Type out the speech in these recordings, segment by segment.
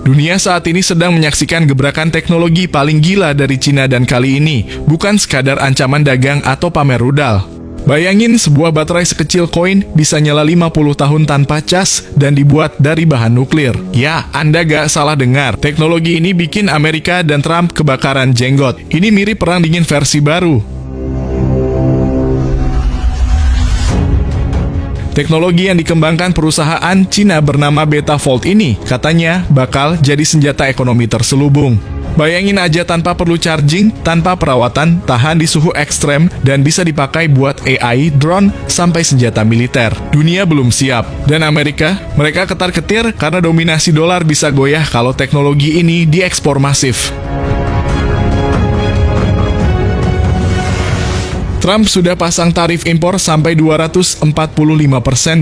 Dunia saat ini sedang menyaksikan gebrakan teknologi paling gila dari Cina dan kali ini bukan sekadar ancaman dagang atau pamer rudal. Bayangin sebuah baterai sekecil koin bisa nyala 50 tahun tanpa cas dan dibuat dari bahan nuklir. Ya, Anda gak salah dengar. Teknologi ini bikin Amerika dan Trump kebakaran jenggot. Ini mirip perang dingin versi baru. Teknologi yang dikembangkan perusahaan Cina bernama Betafloat ini katanya bakal jadi senjata ekonomi terselubung. Bayangin aja tanpa perlu charging, tanpa perawatan, tahan di suhu ekstrem, dan bisa dipakai buat AI, drone, sampai senjata militer. Dunia belum siap. Dan Amerika, mereka ketar-ketir karena dominasi dolar bisa goyah kalau teknologi ini diekspor masif. Trump sudah pasang tarif impor sampai 245%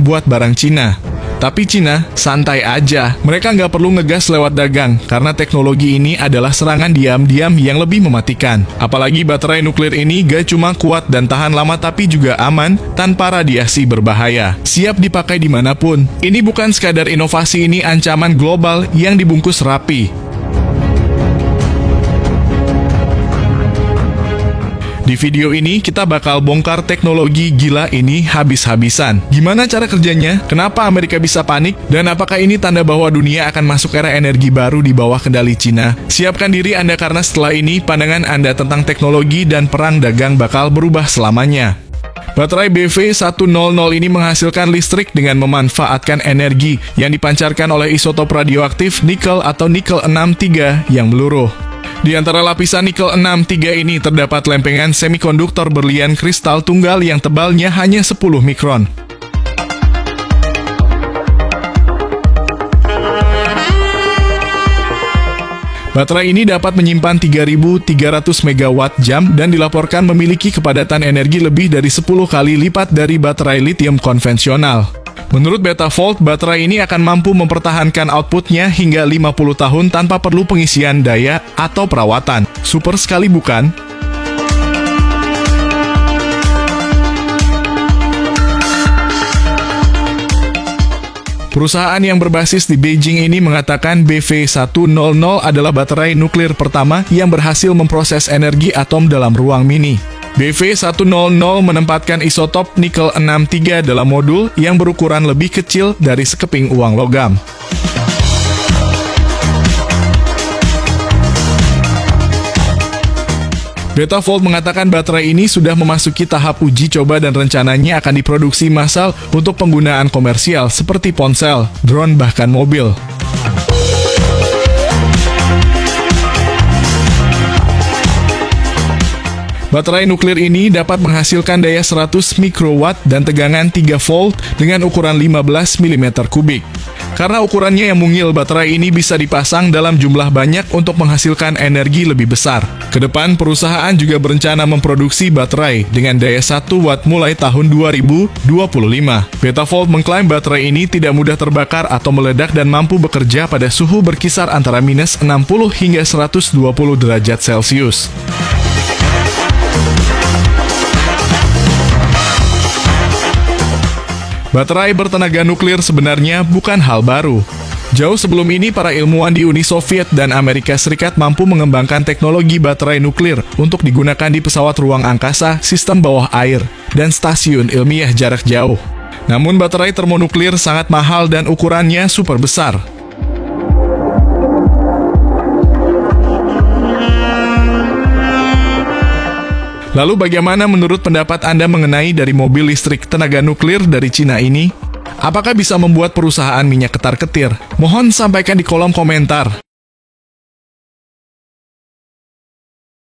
buat barang Cina. Tapi Cina santai aja, mereka nggak perlu ngegas lewat dagang, karena teknologi ini adalah serangan diam-diam yang lebih mematikan. Apalagi baterai nuklir ini gak cuma kuat dan tahan lama tapi juga aman, tanpa radiasi berbahaya. Siap dipakai dimanapun. Ini bukan sekadar inovasi, ini ancaman global yang dibungkus rapi. Di video ini, kita bakal bongkar teknologi gila ini habis-habisan. Gimana cara kerjanya? Kenapa Amerika bisa panik? Dan apakah ini tanda bahwa dunia akan masuk era energi baru di bawah kendali Cina? Siapkan diri Anda karena setelah ini, pandangan Anda tentang teknologi dan perang dagang bakal berubah selamanya. Baterai BV100 ini menghasilkan listrik dengan memanfaatkan energi yang dipancarkan oleh isotop radioaktif nikel atau nikel 63 yang meluruh. Di antara lapisan nikel 63 ini terdapat lempengan semikonduktor berlian kristal tunggal yang tebalnya hanya 10 mikron. Baterai ini dapat menyimpan 3.300 MWh dan dilaporkan memiliki kepadatan energi lebih dari 10 kali lipat dari baterai lithium konvensional. Menurut Betafloat, baterai ini akan mampu mempertahankan outputnya hingga 50 tahun tanpa perlu pengisian daya atau perawatan. Super sekali bukan? Perusahaan yang berbasis di Beijing ini mengatakan BV100 adalah baterai nuklir pertama yang berhasil memproses energi atom dalam ruang mini. BV100 menempatkan isotop nikel 63 dalam modul yang berukuran lebih kecil dari sekeping uang logam. Betafloat mengatakan baterai ini sudah memasuki tahap uji coba dan rencananya akan diproduksi massal untuk penggunaan komersial seperti ponsel, drone, bahkan mobil. Baterai nuklir ini dapat menghasilkan daya 100 mikrowatt dan tegangan 3 volt dengan ukuran 15 mm kubik. Karena ukurannya yang mungil, baterai ini bisa dipasang dalam jumlah banyak untuk menghasilkan energi lebih besar. Kedepan, perusahaan juga berencana memproduksi baterai dengan daya 1 watt mulai tahun 2025. Betafloat mengklaim baterai ini tidak mudah terbakar atau meledak dan mampu bekerja pada suhu berkisar antara minus 60 hingga 120 derajat Celcius. Baterai bertenaga nuklir sebenarnya bukan hal baru. Jauh sebelum ini, para ilmuwan di Uni Soviet dan Amerika Serikat mampu mengembangkan teknologi baterai nuklir untuk digunakan di pesawat ruang angkasa, sistem bawah air, dan stasiun ilmiah jarak jauh. Namun baterai termonuklir sangat mahal dan ukurannya super besar. Lalu bagaimana menurut pendapat Anda mengenai dari mobil listrik tenaga nuklir dari Cina ini? Apakah bisa membuat perusahaan minyak ketar-ketir? Mohon sampaikan di kolom komentar.